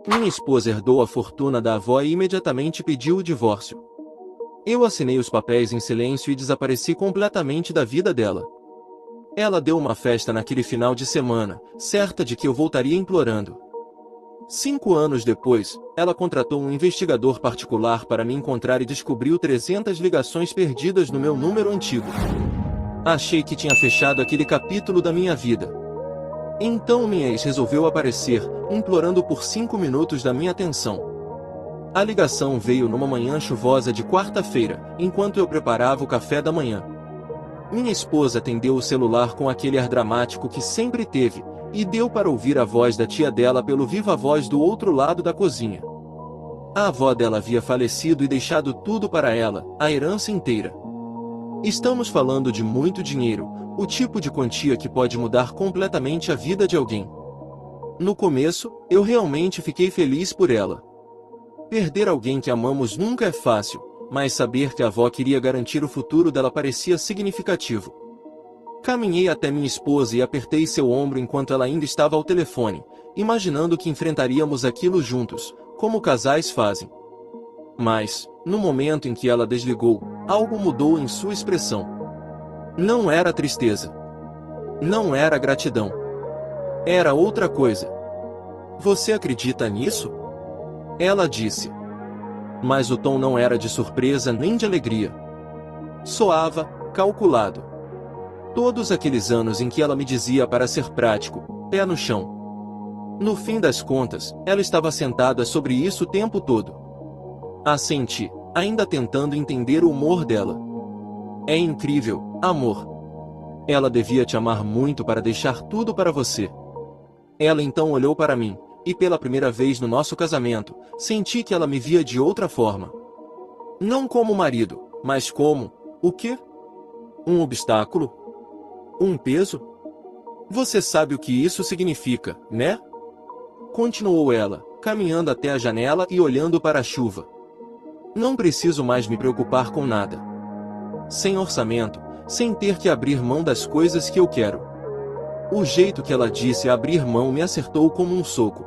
Minha esposa herdou a fortuna da avó e imediatamente pediu o divórcio. Eu assinei os papéis em silêncio e desapareci completamente da vida dela. Ela deu uma festa naquele final de semana, certa de que eu voltaria implorando. 5 anos depois, ela contratou um investigador particular para me encontrar e descobriu 300 ligações perdidas no meu número antigo. Achei que tinha fechado aquele capítulo da minha vida. Então minha ex resolveu aparecer, implorando por 5 minutos da minha atenção. A ligação veio numa manhã chuvosa de quarta-feira, enquanto eu preparava o café da manhã. Minha esposa atendeu o celular com aquele ar dramático que sempre teve, e deu para ouvir a voz da tia dela pelo viva-voz do outro lado da cozinha. A avó dela havia falecido e deixado tudo para ela, a herança inteira. Estamos falando de muito dinheiro, o tipo de quantia que pode mudar completamente a vida de alguém. No começo, eu realmente fiquei feliz por ela. Perder alguém que amamos nunca é fácil, mas saber que a avó queria garantir o futuro dela parecia significativo. Caminhei até minha esposa e apertei seu ombro enquanto ela ainda estava ao telefone, imaginando que enfrentaríamos aquilo juntos, como casais fazem. Mas, no momento em que ela desligou, algo mudou em sua expressão. Não era tristeza. Não era gratidão. Era outra coisa. Você acredita nisso? Ela disse. Mas o tom não era de surpresa nem de alegria. Soava calculado. Todos aqueles anos em que ela me dizia para ser prático, pé no chão. No fim das contas, ela estava sentada sobre isso o tempo todo. Assenti, ainda tentando entender o humor dela. É incrível, amor. Ela devia te amar muito para deixar tudo para você. Ela então olhou para mim, e pela primeira vez no nosso casamento, senti que ela me via de outra forma. Não como marido, mas como, o quê? Um obstáculo? Um peso? Você sabe o que isso significa, né? Continuou ela, caminhando até a janela e olhando para a chuva. Não preciso mais me preocupar com nada. Sem orçamento, sem ter que abrir mão das coisas que eu quero. O jeito que ela disse abrir mão me acertou como um soco.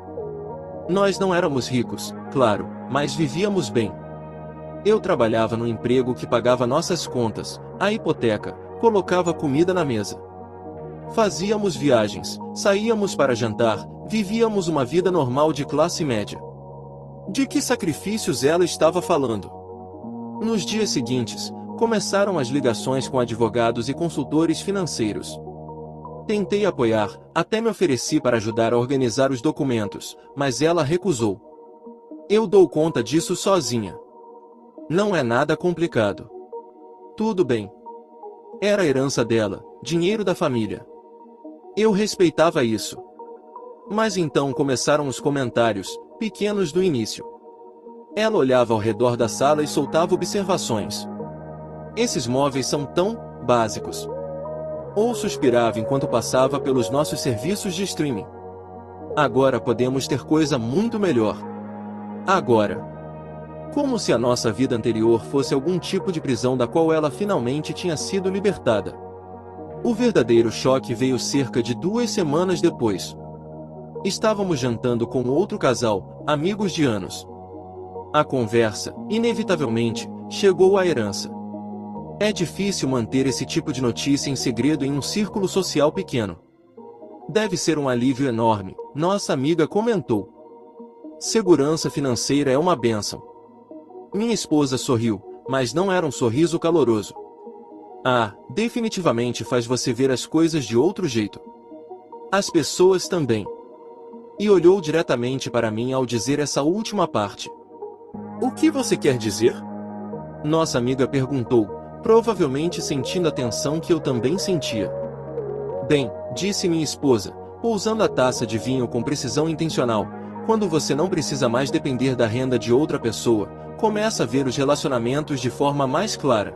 Nós não éramos ricos, claro, mas vivíamos bem. Eu trabalhava no emprego que pagava nossas contas, a hipoteca, colocava comida na mesa. Fazíamos viagens, saíamos para jantar, vivíamos uma vida normal de classe média. De que sacrifícios ela estava falando? Nos dias seguintes, começaram as ligações com advogados e consultores financeiros. Tentei apoiar, até me ofereci para ajudar a organizar os documentos, mas ela recusou. Eu dou conta disso sozinha. Não é nada complicado. Tudo bem. Era a herança dela, dinheiro da família. Eu respeitava isso. Mas então começaram os comentários, pequenos no início. Ela olhava ao redor da sala e soltava observações. Esses móveis são tão básicos. Ou suspirava enquanto passava pelos nossos serviços de streaming. Agora podemos ter coisa muito melhor. Agora. Como se a nossa vida anterior fosse algum tipo de prisão da qual ela finalmente tinha sido libertada. O verdadeiro choque veio cerca de 2 semanas depois. Estávamos jantando com outro casal, amigos de anos. A conversa, inevitavelmente, chegou à herança. É difícil manter esse tipo de notícia em segredo em um círculo social pequeno. Deve ser um alívio enorme, nossa amiga comentou. Segurança financeira é uma bênção. Minha esposa sorriu, mas não era um sorriso caloroso. Ah, definitivamente faz você ver as coisas de outro jeito. As pessoas também. E olhou diretamente para mim ao dizer essa última parte. O que você quer dizer? Nossa amiga perguntou, provavelmente sentindo a tensão que eu também sentia. Bem, disse minha esposa, pousando a taça de vinho com precisão intencional, quando você não precisa mais depender da renda de outra pessoa, começa a ver os relacionamentos de forma mais clara.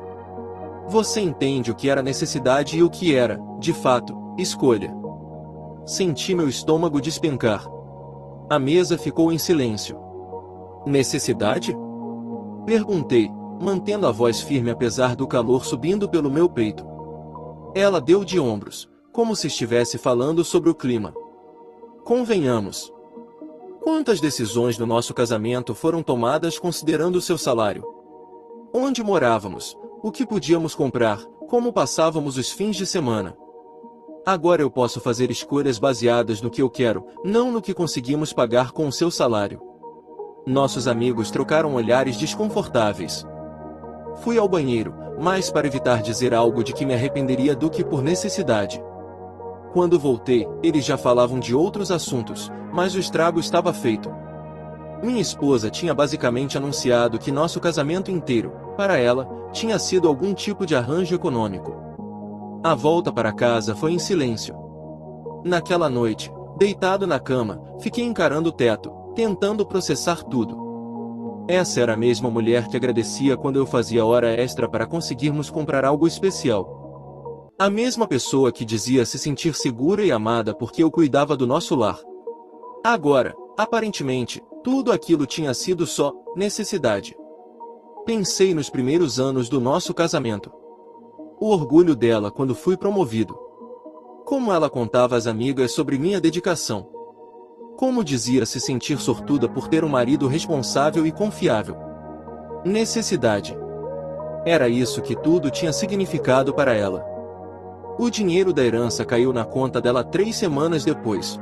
Você entende o que era necessidade e o que era, de fato, escolha. Senti meu estômago despencar. A mesa ficou em silêncio. Necessidade? Perguntei, mantendo a voz firme apesar do calor subindo pelo meu peito. Ela deu de ombros, como se estivesse falando sobre o clima. Convenhamos. Quantas decisões no nosso casamento foram tomadas considerando seu salário? Onde morávamos? O que podíamos comprar? Como passávamos os fins de semana? Agora eu posso fazer escolhas baseadas no que eu quero, não no que conseguimos pagar com o seu salário. Nossos amigos trocaram olhares desconfortáveis. Fui ao banheiro, mais para evitar dizer algo de que me arrependeria do que por necessidade. Quando voltei, eles já falavam de outros assuntos, mas o estrago estava feito. Minha esposa tinha basicamente anunciado que nosso casamento inteiro, para ela, tinha sido algum tipo de arranjo econômico. A volta para casa foi em silêncio. Naquela noite, deitado na cama, fiquei encarando o teto, tentando processar tudo. Essa era a mesma mulher que agradecia quando eu fazia hora extra para conseguirmos comprar algo especial. A mesma pessoa que dizia se sentir segura e amada porque eu cuidava do nosso lar. Agora, aparentemente, tudo aquilo tinha sido só necessidade. Pensei nos primeiros anos do nosso casamento. O orgulho dela quando fui promovido. Como ela contava às amigas sobre minha dedicação. Como dizia se sentir sortuda por ter um marido responsável e confiável. Necessidade. Era isso que tudo tinha significado para ela. O dinheiro da herança caiu na conta dela 3 semanas depois.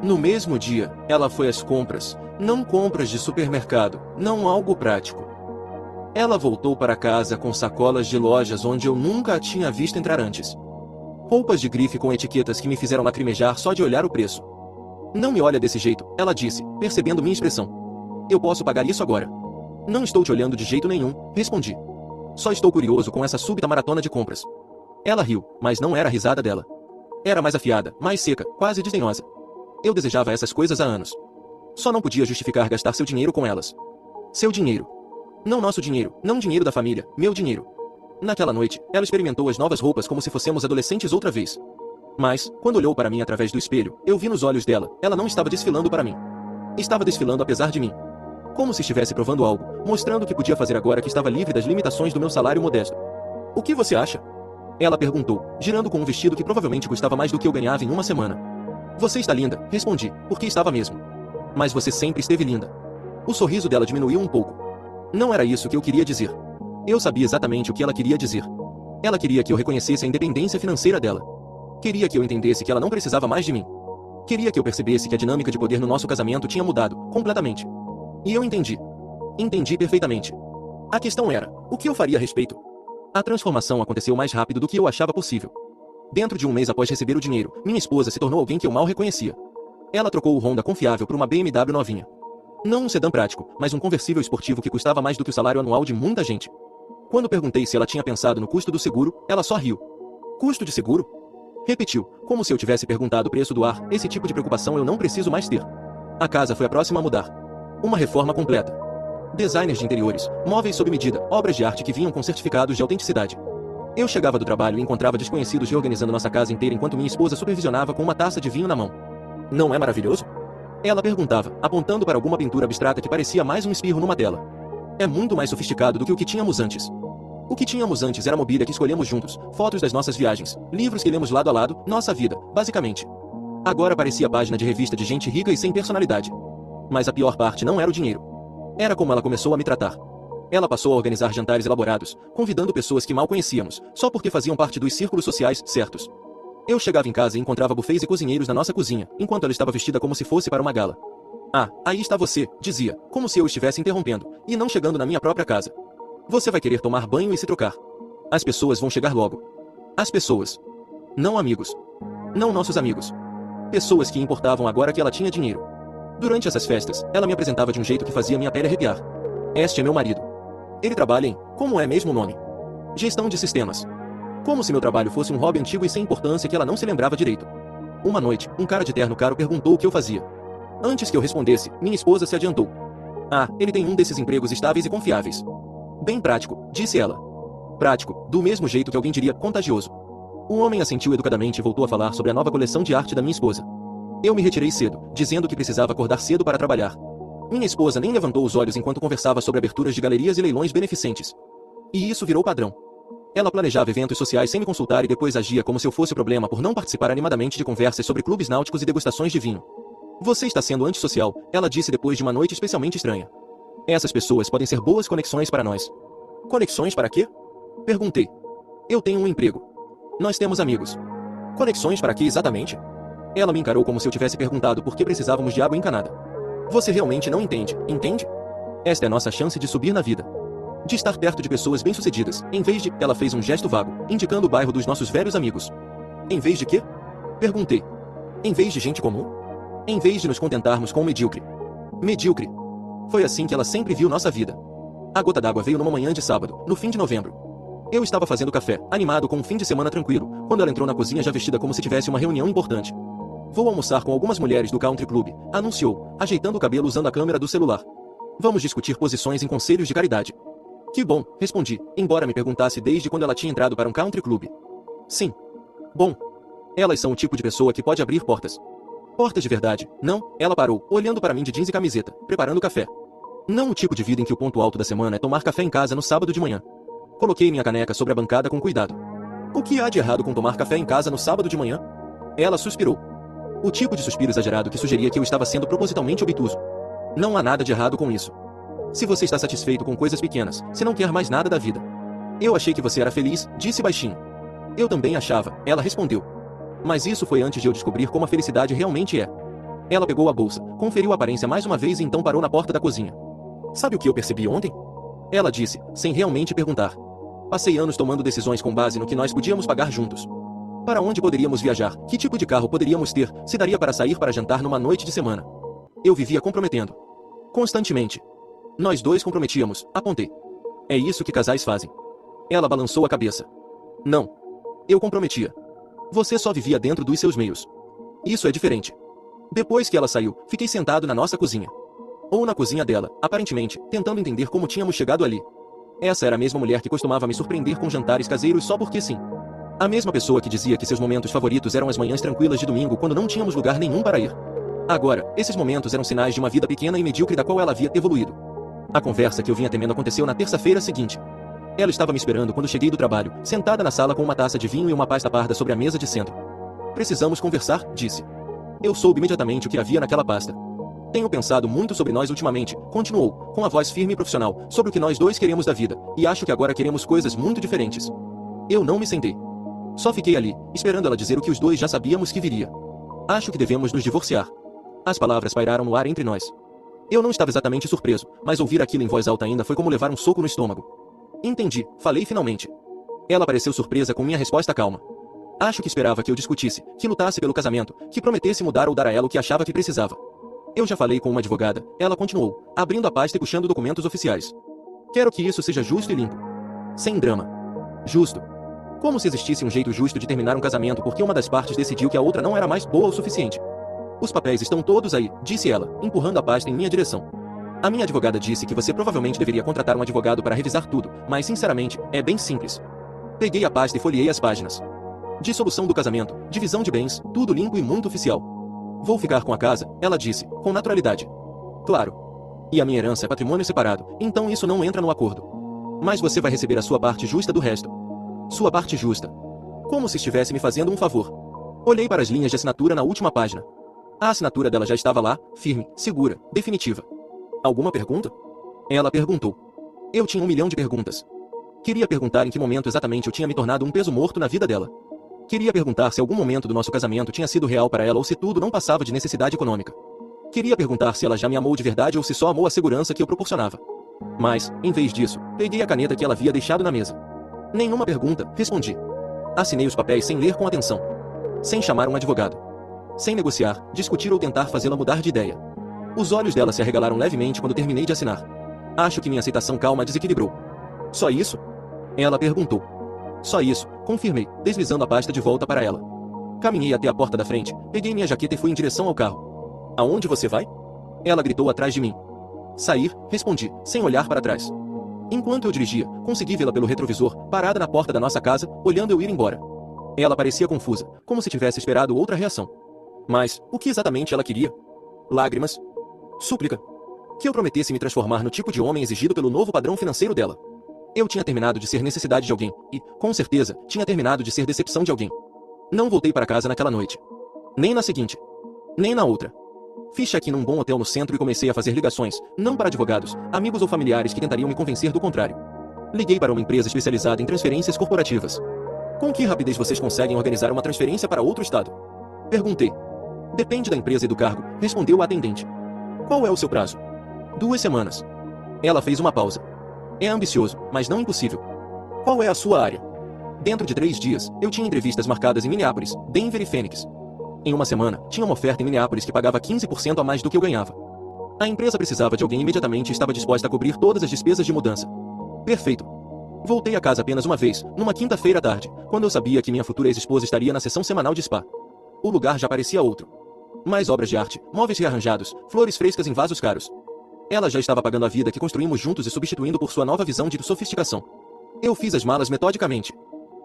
No mesmo dia, ela foi às compras, não compras de supermercado, não algo prático. Ela voltou para casa com sacolas de lojas onde eu nunca a tinha visto entrar antes. Roupas de grife com etiquetas que me fizeram lacrimejar só de olhar o preço. Não me olha desse jeito, ela disse, percebendo minha expressão. Eu posso pagar isso agora. Não estou te olhando de jeito nenhum, respondi. Só estou curioso com essa súbita maratona de compras. Ela riu, mas não era a risada dela. Era mais afiada, mais seca, quase desdenhosa. Eu desejava essas coisas há anos. Só não podia justificar gastar seu dinheiro com elas. Seu dinheiro. Não nosso dinheiro, não dinheiro da família, meu dinheiro. Naquela noite, ela experimentou as novas roupas como se fossemos adolescentes outra vez. Mas, quando olhou para mim através do espelho, eu vi nos olhos dela, ela não estava desfilando para mim. Estava desfilando apesar de mim. Como se estivesse provando algo, mostrando o que podia fazer agora que estava livre das limitações do meu salário modesto. O que você acha? Ela perguntou, girando com um vestido que provavelmente custava mais do que eu ganhava em uma semana. Você está linda, respondi, porque estava mesmo. Mas você sempre esteve linda. O sorriso dela diminuiu um pouco. Não era isso que eu queria dizer. Eu sabia exatamente o que ela queria dizer. Ela queria que eu reconhecesse a independência financeira dela. Queria que eu entendesse que ela não precisava mais de mim. Queria que eu percebesse que a dinâmica de poder no nosso casamento tinha mudado, completamente. E eu entendi. Entendi perfeitamente. A questão era, o que eu faria a respeito? A transformação aconteceu mais rápido do que eu achava possível. Dentro de um mês após receber o dinheiro, minha esposa se tornou alguém que eu mal reconhecia. Ela trocou o Honda confiável por uma BMW novinha. Não um sedã prático, mas um conversível esportivo que custava mais do que o salário anual de muita gente. Quando perguntei se ela tinha pensado no custo do seguro, ela só riu. Custo de seguro? Repetiu, como se eu tivesse perguntado o preço do ar. Esse tipo de preocupação eu não preciso mais ter. A casa foi a próxima a mudar. Uma reforma completa. Designers de interiores, móveis sob medida, obras de arte que vinham com certificados de autenticidade. Eu chegava do trabalho e encontrava desconhecidos reorganizando nossa casa inteira enquanto minha esposa supervisionava com uma taça de vinho na mão. Não é maravilhoso? Ela perguntava, apontando para alguma pintura abstrata que parecia mais um espirro numa tela. É muito mais sofisticado do que o que tínhamos antes. O que tínhamos antes era a mobília que escolhemos juntos, fotos das nossas viagens, livros que lemos lado a lado, nossa vida, basicamente. Agora parecia página de revista de gente rica e sem personalidade. Mas a pior parte não era o dinheiro. Era como ela começou a me tratar. Ela passou a organizar jantares elaborados, convidando pessoas que mal conhecíamos, só porque faziam parte dos círculos sociais certos. Eu chegava em casa e encontrava bufês e cozinheiros na nossa cozinha, enquanto ela estava vestida como se fosse para uma gala. Ah, aí está você, dizia, como se eu estivesse interrompendo, e não chegando na minha própria casa. Você vai querer tomar banho e se trocar. As pessoas vão chegar logo. As pessoas. Não amigos. Não nossos amigos. Pessoas que importavam agora que ela tinha dinheiro. Durante essas festas, ela me apresentava de um jeito que fazia minha pele arrepiar. Este é meu marido. Ele trabalha em, como é mesmo o nome? Gestão de sistemas. Como se meu trabalho fosse um hobby antigo e sem importância que ela não se lembrava direito. Uma noite, um cara de terno caro perguntou o que eu fazia. Antes que eu respondesse, minha esposa se adiantou. Ah, ele tem um desses empregos estáveis e confiáveis. Bem prático, disse ela. Prático, do mesmo jeito que alguém diria contagioso. O homem assentiu educadamente e voltou a falar sobre a nova coleção de arte da minha esposa. Eu me retirei cedo, dizendo que precisava acordar cedo para trabalhar. Minha esposa nem levantou os olhos enquanto conversava sobre aberturas de galerias e leilões beneficentes. E isso virou padrão. Ela planejava eventos sociais sem me consultar e depois agia como se eu fosse o problema por não participar animadamente de conversas sobre clubes náuticos e degustações de vinho. Você está sendo antissocial, ela disse depois de uma noite especialmente estranha. Essas pessoas podem ser boas conexões para nós. Conexões para quê? Perguntei. Eu tenho um emprego. Nós temos amigos. Conexões para quê exatamente? Ela me encarou como se eu tivesse perguntado por que precisávamos de água encanada. Você realmente não entende, entende? Esta é a nossa chance de subir na vida. De estar perto de pessoas bem-sucedidas, em vez de... Ela fez um gesto vago, indicando o bairro dos nossos velhos amigos. Em vez de quê? Perguntei. Em vez de gente comum? Em vez de nos contentarmos com o medíocre. Medíocre. Foi assim que ela sempre viu nossa vida. A gota d'água veio numa manhã de sábado, no fim de novembro. Eu estava fazendo café, animado com um fim de semana tranquilo, quando ela entrou na cozinha já vestida como se tivesse uma reunião importante. Vou almoçar com algumas mulheres do Country Club, anunciou, ajeitando o cabelo usando a câmera do celular. Vamos discutir posições em conselhos de caridade. Que bom, respondi, embora me perguntasse desde quando ela tinha entrado para um Country Club. Sim. Bom. Elas são o tipo de pessoa que pode abrir portas. Portas de verdade, não? Ela parou, olhando para mim de jeans e camiseta, preparando café. Não o tipo de vida em que o ponto alto da semana é tomar café em casa no sábado de manhã. Coloquei minha caneca sobre a bancada com cuidado. O que há de errado com tomar café em casa no sábado de manhã? Ela suspirou. O tipo de suspiro exagerado que sugeria que eu estava sendo propositalmente obtuso. Não há nada de errado com isso. Se você está satisfeito com coisas pequenas, se não quer mais nada da vida. Eu achei que você era feliz, disse baixinho. Eu também achava, ela respondeu. Mas isso foi antes de eu descobrir como a felicidade realmente é. Ela pegou a bolsa, conferiu a aparência mais uma vez e então parou na porta da cozinha. Sabe o que eu percebi ontem? Ela disse, sem realmente perguntar. Passei anos tomando decisões com base no que nós podíamos pagar juntos. Para onde poderíamos viajar, que tipo de carro poderíamos ter, se daria para sair para jantar numa noite de semana. Eu vivia comprometendo. Constantemente. Nós dois comprometíamos, apontei. É isso que casais fazem. Ela balançou a cabeça. Não. Eu comprometia. Você só vivia dentro dos seus meios. Isso é diferente. Depois que ela saiu, fiquei sentado na nossa cozinha. Ou na cozinha dela, aparentemente, tentando entender como tínhamos chegado ali. Essa era a mesma mulher que costumava me surpreender com jantares caseiros só porque sim. A mesma pessoa que dizia que seus momentos favoritos eram as manhãs tranquilas de domingo quando não tínhamos lugar nenhum para ir. Agora, esses momentos eram sinais de uma vida pequena e medíocre da qual ela havia evoluído. A conversa que eu vinha temendo aconteceu na terça-feira seguinte. Ela estava me esperando quando cheguei do trabalho, sentada na sala com uma taça de vinho e uma pasta parda sobre a mesa de centro. Precisamos conversar, disse. Eu soube imediatamente o que havia naquela pasta. Tenho pensado muito sobre nós ultimamente, continuou, com a voz firme e profissional, sobre o que nós dois queremos da vida, e acho que agora queremos coisas muito diferentes. Eu não me sentei. Só fiquei ali, esperando ela dizer o que os dois já sabíamos que viria. Acho que devemos nos divorciar. As palavras pairaram no ar entre nós. Eu não estava exatamente surpreso, mas ouvir aquilo em voz alta ainda foi como levar um soco no estômago. Entendi, falei finalmente. Ela pareceu surpresa com minha resposta calma. Acho que esperava que eu discutisse, que lutasse pelo casamento, que prometesse mudar ou dar a ela o que achava que precisava. Eu já falei com uma advogada, ela continuou, abrindo a pasta e puxando documentos oficiais. Quero que isso seja justo e limpo. Sem drama. Justo. Como se existisse um jeito justo de terminar um casamento porque uma das partes decidiu que a outra não era mais boa o suficiente. Os papéis estão todos aí, disse ela, empurrando a pasta em minha direção. A minha advogada disse que você provavelmente deveria contratar um advogado para revisar tudo, mas sinceramente, é bem simples. Peguei a pasta e folheei as páginas. Dissolução do casamento, divisão de bens, tudo limpo e muito oficial. Vou ficar com a casa, ela disse, com naturalidade. Claro. E a minha herança é patrimônio separado, então isso não entra no acordo. Mas você vai receber a sua parte justa do resto. Sua parte justa. Como se estivesse me fazendo um favor. Olhei para as linhas de assinatura na última página. A assinatura dela já estava lá, firme, segura, definitiva. Alguma pergunta? Ela perguntou. Eu tinha 1 milhão de perguntas. Queria perguntar em que momento exatamente eu tinha me tornado um peso morto na vida dela. Queria perguntar se algum momento do nosso casamento tinha sido real para ela ou se tudo não passava de necessidade econômica. Queria perguntar se ela já me amou de verdade ou se só amou a segurança que eu proporcionava. Mas, em vez disso, peguei a caneta que ela havia deixado na mesa. Nenhuma pergunta, respondi. Assinei os papéis sem ler com atenção. Sem chamar um advogado. Sem negociar, discutir ou tentar fazê-la mudar de ideia. Os olhos dela se arregalaram levemente quando terminei de assinar. Acho que minha aceitação calma desequilibrou. Só isso? Ela perguntou. Só isso, confirmei, deslizando a pasta de volta para ela. Caminhei até a porta da frente, peguei minha jaqueta e fui em direção ao carro. Aonde você vai? Ela gritou atrás de mim. Sair, respondi, sem olhar para trás. Enquanto eu dirigia, consegui vê-la pelo retrovisor, parada na porta da nossa casa, olhando eu ir embora. Ela parecia confusa, como se tivesse esperado outra reação. Mas, o que exatamente ela queria? Lágrimas? Súplica? Que eu prometesse me transformar no tipo de homem exigido pelo novo padrão financeiro dela. Eu tinha terminado de ser necessidade de alguém, e, com certeza, tinha terminado de ser decepção de alguém. Não voltei para casa naquela noite. Nem na seguinte. Nem na outra. Fiz check-in num bom hotel no centro e comecei a fazer ligações, não para advogados, amigos ou familiares que tentariam me convencer do contrário. Liguei para uma empresa especializada em transferências corporativas. Com que rapidez vocês conseguem organizar uma transferência para outro estado? Perguntei. Depende da empresa e do cargo, respondeu a atendente. Qual é o seu prazo? 2 semanas. Ela fez uma pausa. É ambicioso, mas não impossível. Qual é a sua área? Dentro de 3 dias, eu tinha entrevistas marcadas em Minneapolis, Denver e Phoenix. Em uma semana, tinha uma oferta em Minneapolis que pagava 15% a mais do que eu ganhava. A empresa precisava de alguém imediatamente e estava disposta a cobrir todas as despesas de mudança. Perfeito. Voltei a casa apenas uma vez, numa quinta-feira à tarde, quando eu sabia que minha futura ex-esposa estaria na sessão semanal de spa. O lugar já parecia outro. Mais obras de arte, móveis rearranjados, flores frescas em vasos caros. Ela já estava pagando a vida que construímos juntos e substituindo por sua nova visão de sofisticação. Eu fiz as malas metodicamente.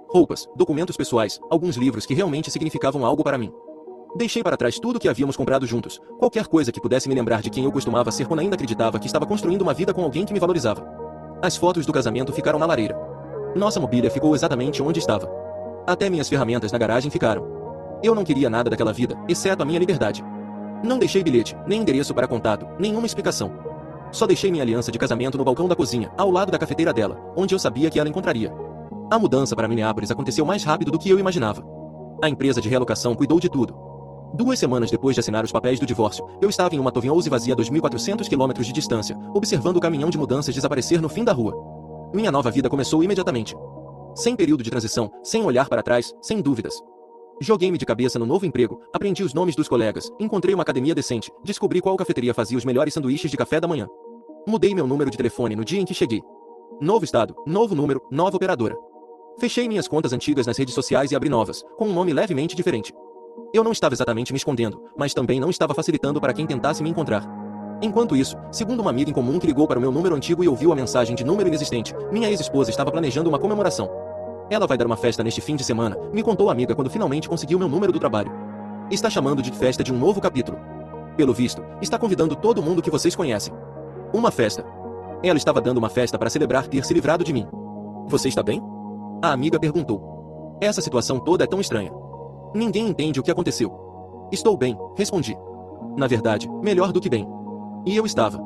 Roupas, documentos pessoais, alguns livros que realmente significavam algo para mim. Deixei para trás tudo que havíamos comprado juntos, qualquer coisa que pudesse me lembrar de quem eu costumava ser quando ainda acreditava que estava construindo uma vida com alguém que me valorizava. As fotos do casamento ficaram na lareira. Nossa mobília ficou exatamente onde estava. Até minhas ferramentas na garagem ficaram. Eu não queria nada daquela vida, exceto a minha liberdade. Não deixei bilhete, nem endereço para contato, nenhuma explicação. Só deixei minha aliança de casamento no balcão da cozinha, ao lado da cafeteira dela, onde eu sabia que ela encontraria. A mudança para Minneapolis aconteceu mais rápido do que eu imaginava. A empresa de realocação cuidou de tudo. 2 semanas depois de assinar os papéis do divórcio, eu estava em uma Tovinhouse vazia a 2.400 quilômetros de distância, observando o caminhão de mudanças desaparecer no fim da rua. Minha nova vida começou imediatamente. Sem período de transição, sem olhar para trás, sem dúvidas. Joguei-me de cabeça no novo emprego, aprendi os nomes dos colegas, encontrei uma academia decente, descobri qual cafeteria fazia os melhores sanduíches de café da manhã. Mudei meu número de telefone no dia em que cheguei. Novo estado, novo número, nova operadora. Fechei minhas contas antigas nas redes sociais e abri novas, com um nome levemente diferente. Eu não estava exatamente me escondendo, mas também não estava facilitando para quem tentasse me encontrar. Enquanto isso, segundo uma amiga em comum que ligou para o meu número antigo e ouviu a mensagem de número inexistente, minha ex-esposa estava planejando uma comemoração. Ela vai dar uma festa neste fim de semana, me contou a amiga quando finalmente conseguiu meu número do trabalho. Está chamando de festa de um novo capítulo. Pelo visto, está convidando todo mundo que vocês conhecem. Uma festa. Ela estava dando uma festa para celebrar ter se livrado de mim. Você está bem? A amiga perguntou. Essa situação toda é tão estranha. Ninguém entende o que aconteceu. Estou bem, respondi. Na verdade, melhor do que bem. E eu estava.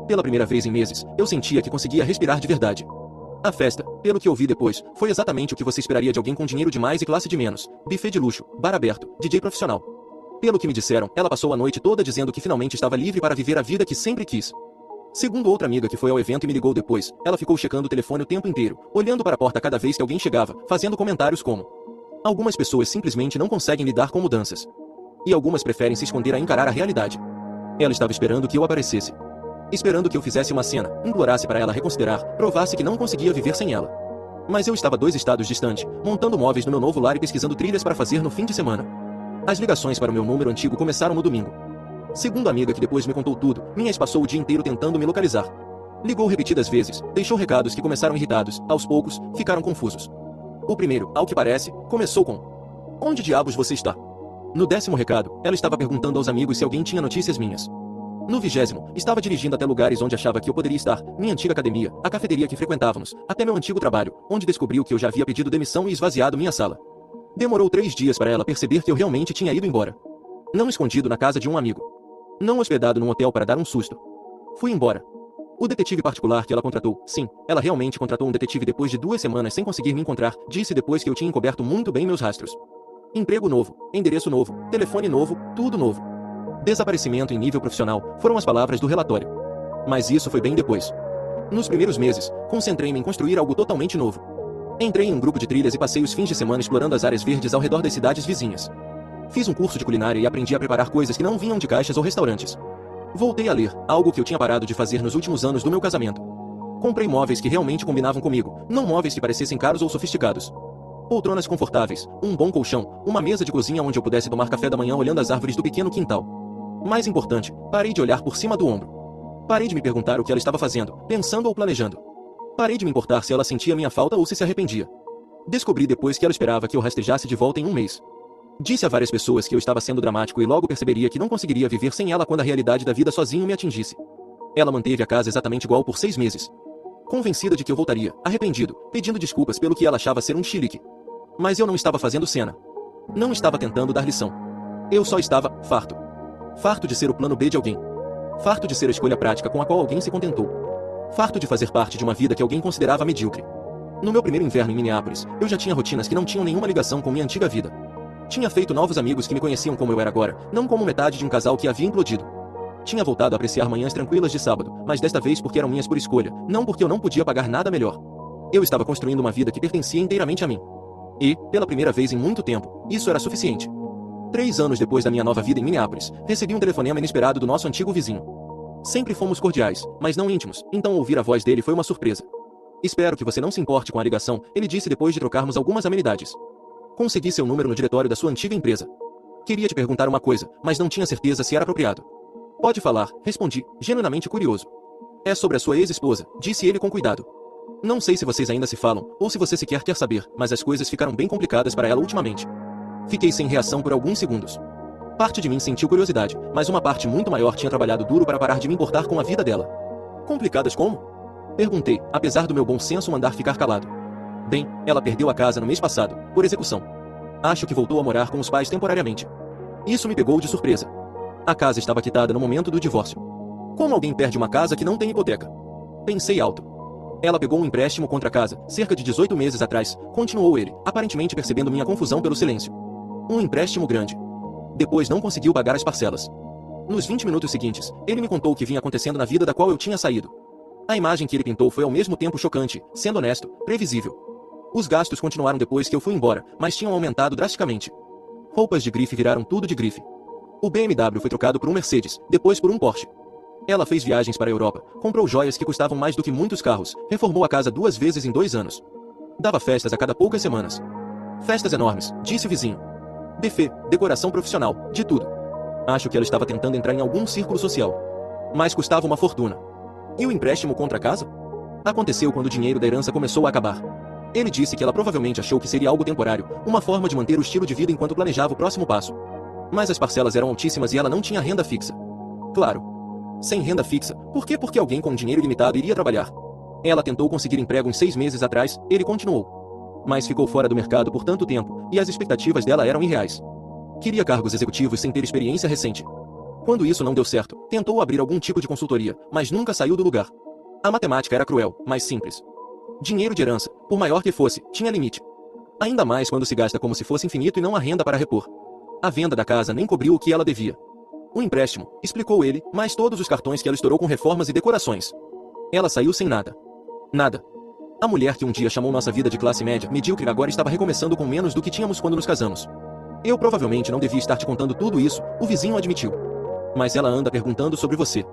Pela primeira vez em meses, eu sentia que conseguia respirar de verdade. A festa, pelo que ouvi depois, foi exatamente o que você esperaria de alguém com dinheiro de mais e classe de menos. Buffet de luxo, bar aberto, DJ profissional. Pelo que me disseram, ela passou a noite toda dizendo que finalmente estava livre para viver a vida que sempre quis. Segundo outra amiga que foi ao evento e me ligou depois, ela ficou checando o telefone o tempo inteiro, olhando para a porta cada vez que alguém chegava, fazendo comentários como: algumas pessoas simplesmente não conseguem lidar com mudanças. E algumas preferem se esconder a encarar a realidade. Ela estava esperando que eu aparecesse. Esperando que eu fizesse uma cena, implorasse para ela reconsiderar, provasse que não conseguia viver sem ela. Mas eu estava 2 estados distante, montando móveis no meu novo lar e pesquisando trilhas para fazer no fim de semana. As ligações para o meu número antigo começaram no domingo. Segundo a amiga que depois me contou tudo, minha ex passou o dia inteiro tentando me localizar. Ligou repetidas vezes, deixou recados que começaram irritados, aos poucos, ficaram confusos. O primeiro, ao que parece, começou com: onde diabos você está? No 10º recado, ela estava perguntando aos amigos se alguém tinha notícias minhas. No 20º, estava dirigindo até lugares onde achava que eu poderia estar, minha antiga academia, a cafeteria que frequentávamos, até meu antigo trabalho, onde descobriu que eu já havia pedido demissão e esvaziado minha sala. Demorou 3 dias para ela perceber que eu realmente tinha ido embora. Não escondido na casa de um amigo. Não hospedado num hotel para dar um susto. Fui embora. O detetive particular que ela contratou, sim, ela realmente contratou um detetive depois de 2 semanas sem conseguir me encontrar, disse depois que eu tinha encoberto muito bem meus rastros. Emprego novo, endereço novo, telefone novo, tudo novo. Desaparecimento em nível profissional, foram as palavras do relatório. Mas isso foi bem depois. Nos primeiros meses, concentrei-me em construir algo totalmente novo. Entrei em um grupo de trilhas e passei os fins de semana explorando as áreas verdes ao redor das cidades vizinhas. Fiz um curso de culinária e aprendi a preparar coisas que não vinham de caixas ou restaurantes. Voltei a ler, algo que eu tinha parado de fazer nos últimos anos do meu casamento. Comprei móveis que realmente combinavam comigo, não móveis que parecessem caros ou sofisticados. Poltronas confortáveis, um bom colchão, uma mesa de cozinha onde eu pudesse tomar café da manhã olhando as árvores do pequeno quintal. Mais importante, parei de olhar por cima do ombro. Parei de me perguntar o que ela estava fazendo, pensando ou planejando. Parei de me importar se ela sentia minha falta ou se arrependia. Descobri depois que ela esperava que eu rastejasse de volta em um mês. Disse a várias pessoas que eu estava sendo dramático e logo perceberia que não conseguiria viver sem ela quando a realidade da vida sozinho me atingisse. Ela manteve a casa exatamente igual por 6 meses. Convencida de que eu voltaria, arrependido, pedindo desculpas pelo que ela achava ser um chilique. Mas eu não estava fazendo cena. Não estava tentando dar lição. Eu só estava farto. Farto de ser o plano B de alguém. Farto de ser a escolha prática com a qual alguém se contentou. Farto de fazer parte de uma vida que alguém considerava medíocre. No meu primeiro inverno em Minneapolis, eu já tinha rotinas que não tinham nenhuma ligação com minha antiga vida. Tinha feito novos amigos que me conheciam como eu era agora, não como metade de um casal que havia implodido. Tinha voltado a apreciar manhãs tranquilas de sábado, mas desta vez porque eram minhas por escolha, não porque eu não podia pagar nada melhor. Eu estava construindo uma vida que pertencia inteiramente a mim. E, pela primeira vez em muito tempo, isso era suficiente. 3 anos depois da minha nova vida em Minneapolis, recebi um telefonema inesperado do nosso antigo vizinho. Sempre fomos cordiais, mas não íntimos, então ouvir a voz dele foi uma surpresa. Espero que você não se importe com a ligação, ele disse depois de trocarmos algumas amenidades. Consegui seu número no diretório da sua antiga empresa. Queria te perguntar uma coisa, mas não tinha certeza se era apropriado. Pode falar, respondi, genuinamente curioso. É sobre a sua ex-esposa, disse ele com cuidado. Não sei se vocês ainda se falam, ou se você sequer quer saber, mas as coisas ficaram bem complicadas para ela ultimamente. Fiquei sem reação por alguns segundos. Parte de mim sentiu curiosidade, mas uma parte muito maior tinha trabalhado duro para parar de me importar com a vida dela. Complicadas como? Perguntei, apesar do meu bom senso mandar ficar calado. Bem, ela perdeu a casa no mês passado, por execução. Acho que voltou a morar com os pais temporariamente. Isso me pegou de surpresa. A casa estava quitada no momento do divórcio. Como alguém perde uma casa que não tem hipoteca? Pensei alto. Ela pegou um empréstimo contra a casa, cerca de 18 meses atrás, continuou ele, aparentemente percebendo minha confusão pelo silêncio. Um empréstimo grande. Depois não conseguiu pagar as parcelas. Nos 20 minutos seguintes, ele me contou o que vinha acontecendo na vida da qual eu tinha saído. A imagem que ele pintou foi ao mesmo tempo chocante, sendo honesto, previsível. Os gastos continuaram depois que eu fui embora, mas tinham aumentado drasticamente. Roupas de grife viraram tudo de grife. O BMW foi trocado por um Mercedes, depois por um Porsche. Ela fez viagens para a Europa, comprou joias que custavam mais do que muitos carros, reformou a casa 2 vezes em 2 anos. Dava festas a cada poucas semanas. Festas enormes, disse o vizinho. Buffet, decoração profissional, de tudo. Acho que ela estava tentando entrar em algum círculo social. Mas custava uma fortuna. E o empréstimo contra a casa? Aconteceu quando o dinheiro da herança começou a acabar. Ele disse que ela provavelmente achou que seria algo temporário, uma forma de manter o estilo de vida enquanto planejava o próximo passo. Mas as parcelas eram altíssimas e ela não tinha renda fixa. Claro. Sem renda fixa, por quê? Porque alguém com dinheiro ilimitado iria trabalhar. Ela tentou conseguir emprego uns 6 meses atrás, ele continuou. Mas ficou fora do mercado por tanto tempo, e as expectativas dela eram irreais. Queria cargos executivos sem ter experiência recente. Quando isso não deu certo, tentou abrir algum tipo de consultoria, mas nunca saiu do lugar. A matemática era cruel, mas simples. Dinheiro de herança, por maior que fosse, tinha limite. Ainda mais quando se gasta como se fosse infinito e não há renda para repor. A venda da casa nem cobriu o que ela devia. O empréstimo, explicou ele, mais todos os cartões que ela estourou com reformas e decorações. Ela saiu sem nada. Nada. A mulher que um dia chamou nossa vida de classe média medíocre agora estava recomeçando com menos do que tínhamos quando nos casamos. Eu provavelmente não devia estar te contando tudo isso, o vizinho admitiu. Mas ela anda perguntando sobre você.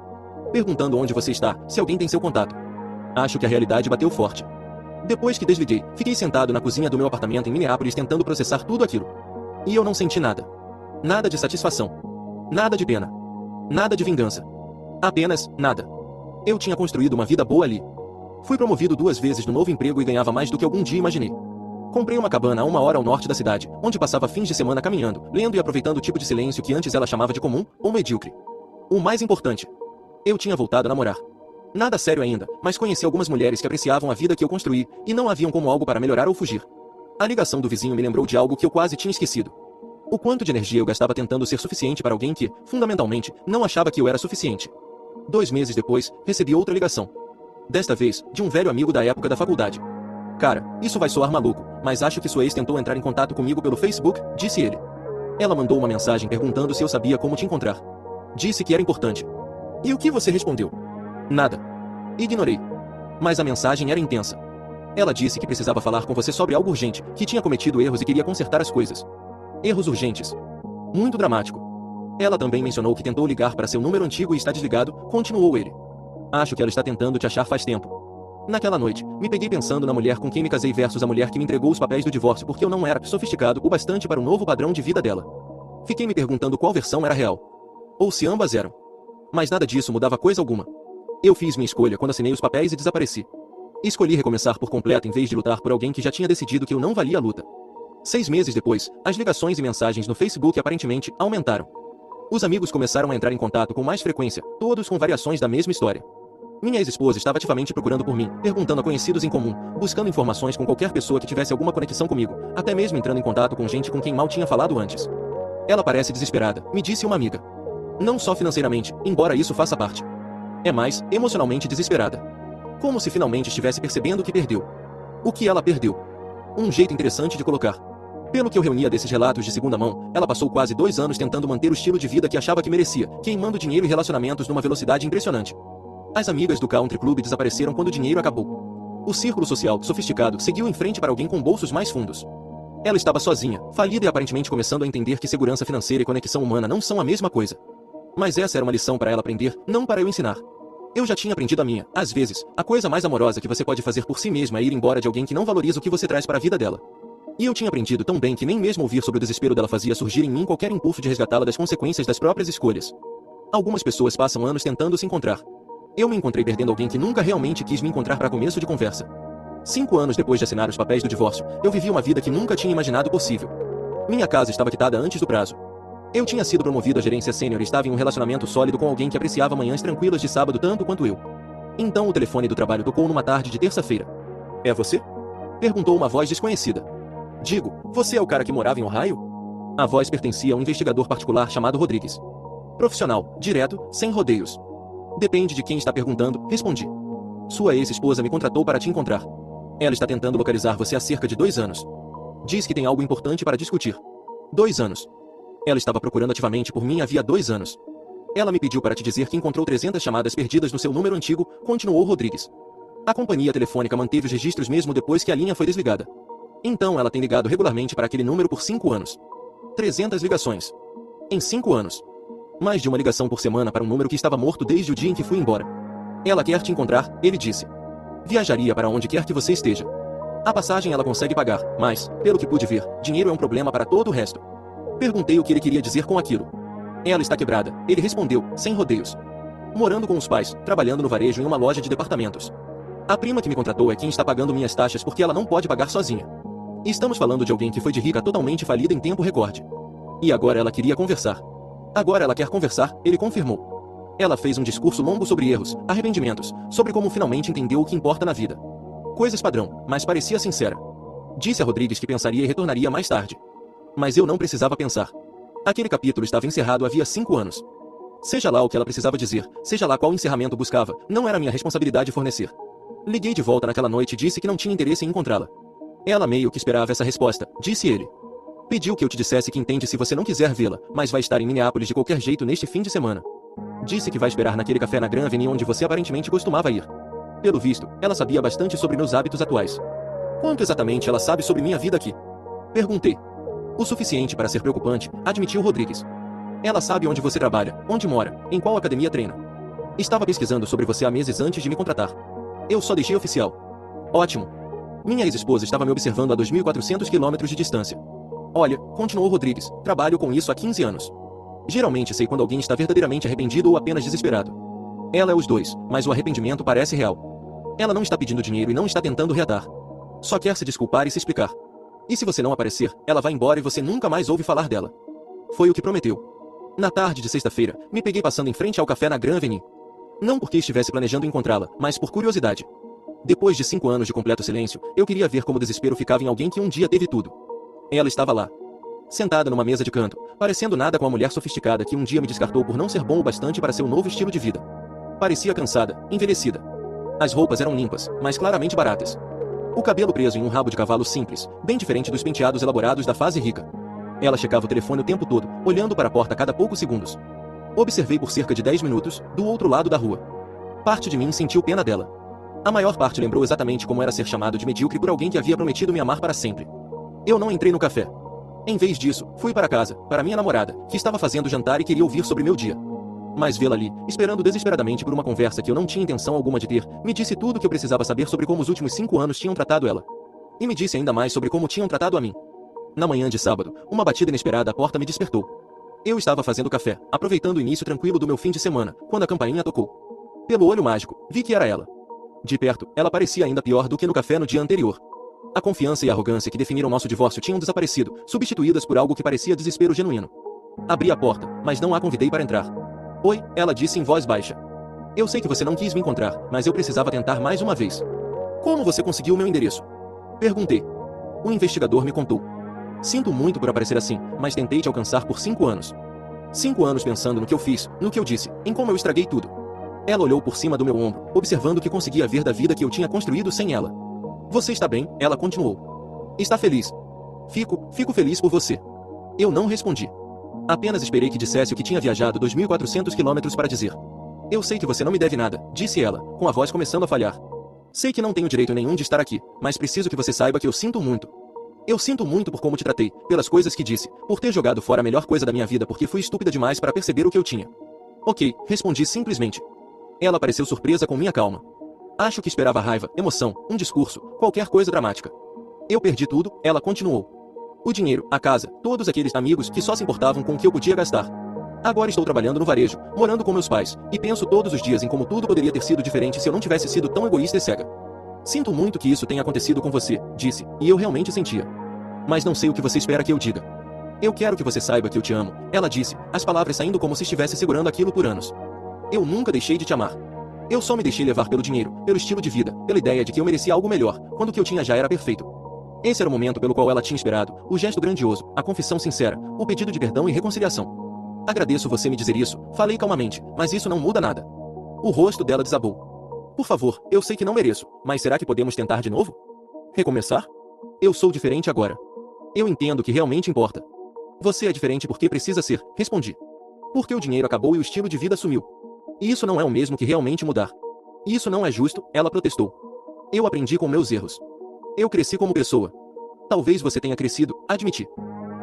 Perguntando onde você está, se alguém tem seu contato. Acho que a realidade bateu forte. Depois que desliguei, fiquei sentado na cozinha do meu apartamento em Minneapolis tentando processar tudo aquilo. E eu não senti nada. Nada de satisfação. Nada de pena. Nada de vingança. Apenas, nada. Eu tinha construído uma vida boa ali. Fui promovido 2 vezes no novo emprego e ganhava mais do que algum dia imaginei. Comprei uma cabana a 1 hora ao norte da cidade, onde passava fins de semana caminhando, lendo e aproveitando o tipo de silêncio que antes ela chamava de comum, ou medíocre. O mais importante. Eu tinha voltado a namorar. Nada sério ainda, mas conheci algumas mulheres que apreciavam a vida que eu construí, e não haviam como algo para melhorar ou fugir. A ligação do vizinho me lembrou de algo que eu quase tinha esquecido. O quanto de energia eu gastava tentando ser suficiente para alguém que, fundamentalmente, não achava que eu era suficiente. 2 meses depois, recebi outra ligação. Desta vez, de um velho amigo da época da faculdade. Cara, isso vai soar maluco, mas acho que sua ex tentou entrar em contato comigo pelo Facebook, disse ele. Ela mandou uma mensagem perguntando se eu sabia como te encontrar. Disse que era importante. E o que você respondeu? Nada. Ignorei. Mas a mensagem era intensa. Ela disse que precisava falar com você sobre algo urgente, que tinha cometido erros e queria consertar as coisas. Erros urgentes. Muito dramático. Ela também mencionou que tentou ligar para seu número antigo e está desligado, continuou ele. Acho que ela está tentando te achar faz tempo. Naquela noite, me peguei pensando na mulher com quem me casei versus a mulher que me entregou os papéis do divórcio porque eu não era sofisticado o bastante para o novo padrão de vida dela. Fiquei me perguntando qual versão era real. Ou se ambas eram. Mas nada disso mudava coisa alguma. Eu fiz minha escolha quando assinei os papéis e desapareci. Escolhi recomeçar por completo em vez de lutar por alguém que já tinha decidido que eu não valia a luta. 6 meses depois, as ligações e mensagens no Facebook aparentemente aumentaram. Os amigos começaram a entrar em contato com mais frequência, todos com variações da mesma história. Minha ex-esposa estava ativamente procurando por mim, perguntando a conhecidos em comum, buscando informações com qualquer pessoa que tivesse alguma conexão comigo, até mesmo entrando em contato com gente com quem mal tinha falado antes. Ela parece desesperada, me disse uma amiga. Não só financeiramente, embora isso faça parte. É mais, emocionalmente desesperada. Como se finalmente estivesse percebendo o que perdeu. O que ela perdeu? Um jeito interessante de colocar. Pelo que eu reunia desses relatos de segunda mão, ela passou quase 2 anos tentando manter o estilo de vida que achava que merecia, queimando dinheiro e relacionamentos numa velocidade impressionante. As amigas do country club desapareceram quando o dinheiro acabou. O círculo social, sofisticado, seguiu em frente para alguém com bolsos mais fundos. Ela estava sozinha, falida e aparentemente começando a entender que segurança financeira e conexão humana não são a mesma coisa. Mas essa era uma lição para ela aprender, não para eu ensinar. Eu já tinha aprendido a minha. Às vezes, a coisa mais amorosa que você pode fazer por si mesma é ir embora de alguém que não valoriza o que você traz para a vida dela. E eu tinha aprendido tão bem que nem mesmo ouvir sobre o desespero dela fazia surgir em mim qualquer impulso de resgatá-la das consequências das próprias escolhas. Algumas pessoas passam anos tentando se encontrar. Eu me encontrei perdendo alguém que nunca realmente quis me encontrar para começo de conversa. 5 anos depois de assinar os papéis do divórcio, eu vivi uma vida que nunca tinha imaginado possível. Minha casa estava quitada antes do prazo. Eu tinha sido promovido à gerência sênior e estava em um relacionamento sólido com alguém que apreciava manhãs tranquilas de sábado tanto quanto eu. Então o telefone do trabalho tocou numa tarde de terça-feira. "É você?" perguntou uma voz desconhecida. "Digo, você é o cara que morava em Ohio?" A voz pertencia a um investigador particular chamado Rodrigues. Profissional, direto, sem rodeios. "Depende de quem está perguntando", respondi. "Sua ex-esposa me contratou para te encontrar. Ela está tentando localizar você há cerca de 2 anos. Diz que tem algo importante para discutir." 2 anos. Ela estava procurando ativamente por mim havia 2 anos. Ela me pediu para te dizer que encontrou 300 chamadas perdidas no seu número antigo, continuou Rodrigues. A companhia telefônica manteve os registros mesmo depois que a linha foi desligada. Então ela tem ligado regularmente para aquele número por 5 anos. 300 ligações. Em 5 anos. Mais de uma ligação por semana para um número que estava morto desde o dia em que fui embora. "Ela quer te encontrar", ele disse. "Viajaria para onde quer que você esteja. A passagem ela consegue pagar, mas, pelo que pude ver, dinheiro é um problema para todo o resto." Perguntei o que ele queria dizer com aquilo. "Ela está quebrada", ele respondeu, sem rodeios. "Morando com os pais, trabalhando no varejo em uma loja de departamentos. A prima que me contratou é quem está pagando minhas taxas porque ela não pode pagar sozinha. Estamos falando de alguém que foi de rica a totalmente falida em tempo recorde. E agora ela queria conversar. Agora ela quer conversar", ele confirmou. Ela fez um discurso longo sobre erros, arrependimentos, sobre como finalmente entendeu o que importa na vida. Coisas padrão, mas parecia sincera. Disse a Rodrigues que pensaria e retornaria mais tarde. Mas eu não precisava pensar. Aquele capítulo estava encerrado havia 5 anos. Seja lá o que ela precisava dizer, seja lá qual encerramento buscava, não era minha responsabilidade fornecer. Liguei de volta naquela noite e disse que não tinha interesse em encontrá-la. "Ela meio que esperava essa resposta", disse ele. "Pediu que eu te dissesse que entende se você não quiser vê-la, mas vai estar em Minneapolis de qualquer jeito neste fim de semana. Disse que vai esperar naquele café na Grand Avenue onde você aparentemente costumava ir." Pelo visto, ela sabia bastante sobre meus hábitos atuais. "Quanto exatamente ela sabe sobre minha vida aqui?" perguntei. "O suficiente para ser preocupante", admitiu Rodrigues. "Ela sabe onde você trabalha, onde mora, em qual academia treina. Estava pesquisando sobre você há meses antes de me contratar. Eu só deixei oficial." "Ótimo. Minha ex-esposa estava me observando a 2.400 quilômetros de distância." "Olha", continuou Rodrigues, "trabalho com isso há 15 anos. Geralmente sei quando alguém está verdadeiramente arrependido ou apenas desesperado. Ela é os dois, mas o arrependimento parece real. Ela não está pedindo dinheiro e não está tentando reatar. Só quer se desculpar e se explicar. E se você não aparecer, ela vai embora e você nunca mais ouve falar dela." Foi o que prometeu. Na tarde de sexta-feira, me peguei passando em frente ao café na Grand Avenue. Não porque estivesse planejando encontrá-la, mas por curiosidade. Depois de 5 anos de completo silêncio, eu queria ver como o desespero ficava em alguém que um dia teve tudo. Ela estava lá. Sentada numa mesa de canto, parecendo nada com a mulher sofisticada que um dia me descartou por não ser bom o bastante para seu novo estilo de vida. Parecia cansada, envelhecida. As roupas eram limpas, mas claramente baratas. O cabelo preso em um rabo de cavalo simples, bem diferente dos penteados elaborados da fase rica. Ela checava o telefone o tempo todo, olhando para a porta a cada poucos segundos. Observei por cerca de 10 minutos, do outro lado da rua. Parte de mim sentiu pena dela. A maior parte lembrou exatamente como era ser chamado de medíocre por alguém que havia prometido me amar para sempre. Eu não entrei no café. Em vez disso, fui para casa, para minha namorada, que estava fazendo jantar e queria ouvir sobre meu dia. Mas vê-la ali, esperando desesperadamente por uma conversa que eu não tinha intenção alguma de ter, me disse tudo o que eu precisava saber sobre como os últimos 5 anos tinham tratado ela. E me disse ainda mais sobre como tinham tratado a mim. Na manhã de sábado, uma batida inesperada à porta me despertou. Eu estava fazendo café, aproveitando o início tranquilo do meu fim de semana, quando a campainha tocou. Pelo olho mágico, vi que era ela. De perto, ela parecia ainda pior do que no café no dia anterior. A confiança e a arrogância que definiram nosso divórcio tinham desaparecido, substituídas por algo que parecia desespero genuíno. Abri a porta, mas não a convidei para entrar. "Oi", ela disse em voz baixa. "Eu sei que você não quis me encontrar, mas eu precisava tentar mais uma vez." "Como você conseguiu meu endereço?" perguntei. O investigador me contou. "Sinto muito por aparecer assim, mas tentei te alcançar por 5 anos. 5 anos pensando no que eu fiz, no que eu disse, em como eu estraguei tudo. Ela olhou por cima do meu ombro, observando o que conseguia ver da vida que eu tinha construído sem ela. Você está bem? Ela continuou. Está feliz? Fico feliz por você. Eu não respondi. Apenas esperei que dissesse o que tinha viajado 2.400 quilômetros para dizer. Eu sei que você não me deve nada, disse ela, com a voz começando a falhar. Sei que não tenho direito nenhum de estar aqui, mas preciso que você saiba que eu sinto muito. Eu sinto muito por como te tratei, pelas coisas que disse, por ter jogado fora a melhor coisa da minha vida porque fui estúpida demais para perceber o que eu tinha. Ok, respondi simplesmente. Ela pareceu surpresa com minha calma. Acho que esperava raiva, emoção, um discurso, qualquer coisa dramática. Eu perdi tudo, ela continuou. O dinheiro, a casa, todos aqueles amigos que só se importavam com o que eu podia gastar. Agora estou trabalhando no varejo, morando com meus pais, e penso todos os dias em como tudo poderia ter sido diferente se eu não tivesse sido tão egoísta e cega. Sinto muito que isso tenha acontecido com você, disse, e eu realmente sentia. Mas não sei o que você espera que eu diga. Eu quero que você saiba que eu te amo, ela disse, as palavras saindo como se estivesse segurando aquilo por anos. Eu nunca deixei de te amar. Eu só me deixei levar pelo dinheiro, pelo estilo de vida, pela ideia de que eu merecia algo melhor, quando o que eu tinha já era perfeito. Esse era o momento pelo qual ela tinha esperado, o gesto grandioso, a confissão sincera, o pedido de perdão e reconciliação. Agradeço você me dizer isso, falei calmamente, mas isso não muda nada. O rosto dela desabou. Por favor, eu sei que não mereço, mas será que podemos tentar de novo? Recomeçar? Eu sou diferente agora. Eu entendo o que realmente importa. Você é diferente porque precisa ser, respondi. Porque o dinheiro acabou e o estilo de vida sumiu. E isso não é o mesmo que realmente mudar. Isso não é justo, ela protestou. Eu aprendi com meus erros. Eu cresci como pessoa. Talvez você tenha crescido, admiti.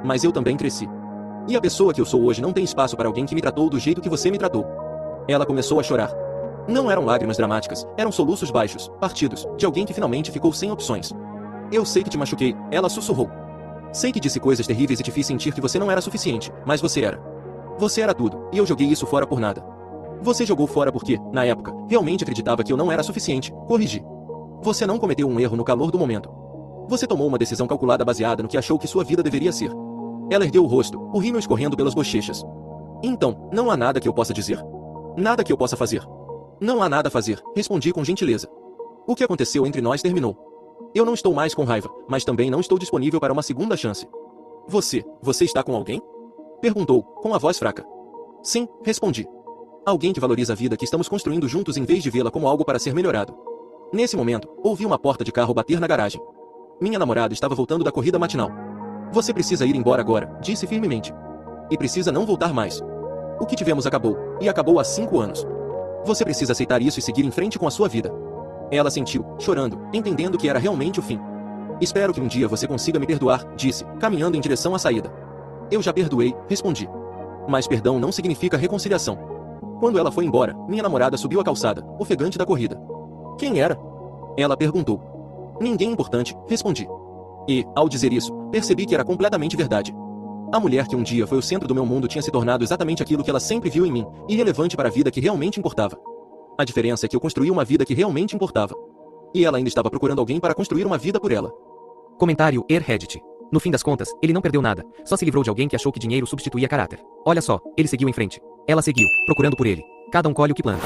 Mas eu também cresci. E a pessoa que eu sou hoje não tem espaço para alguém que me tratou do jeito que você me tratou. Ela começou a chorar. Não eram lágrimas dramáticas, eram soluços baixos, partidos, de alguém que finalmente ficou sem opções. Eu sei que te machuquei, ela sussurrou. Sei que disse coisas terríveis e te fiz sentir que você não era suficiente, mas você era. Você era tudo, e eu joguei isso fora por nada. Você jogou fora porque, na época, realmente acreditava que eu não era suficiente, corrigi. Você não cometeu um erro no calor do momento. Você tomou uma decisão calculada baseada no que achou que sua vida deveria ser. Ela ergueu o rosto, o rímel escorrendo pelas bochechas. Então, não há nada que eu possa dizer. Nada que eu possa fazer. Não há nada a fazer, respondi com gentileza. O que aconteceu entre nós terminou. Eu não estou mais com raiva, mas também não estou disponível para uma segunda chance. Você está com alguém? Perguntou, com a voz fraca. Sim, respondi. Alguém que valoriza a vida que estamos construindo juntos em vez de vê-la como algo para ser melhorado. Nesse momento, ouvi uma porta de carro bater na garagem. Minha namorada estava voltando da corrida matinal. Você precisa ir embora agora, disse firmemente. E precisa não voltar mais. O que tivemos acabou, e acabou há 5 anos. Você precisa aceitar isso e seguir em frente com a sua vida. Ela sentiu, chorando, entendendo que era realmente o fim. Espero que um dia você consiga me perdoar, disse, caminhando em direção à saída. Eu já perdoei, respondi. Mas perdão não significa reconciliação. Quando ela foi embora, minha namorada subiu a calçada, ofegante da corrida. Quem era? Ela perguntou. Ninguém importante, respondi. E, ao dizer isso, percebi que era completamente verdade. A mulher que um dia foi o centro do meu mundo tinha se tornado exatamente aquilo que ela sempre viu em mim, irrelevante para a vida que realmente importava. A diferença é que eu construí uma vida que realmente importava. E ela ainda estava procurando alguém para construir uma vida por ela. Comentário Reddit. No fim das contas, ele não perdeu nada, só se livrou de alguém que achou que dinheiro substituía caráter. Olha só, ele seguiu em frente. Ela seguiu, procurando por ele. Cada um colhe o que planta.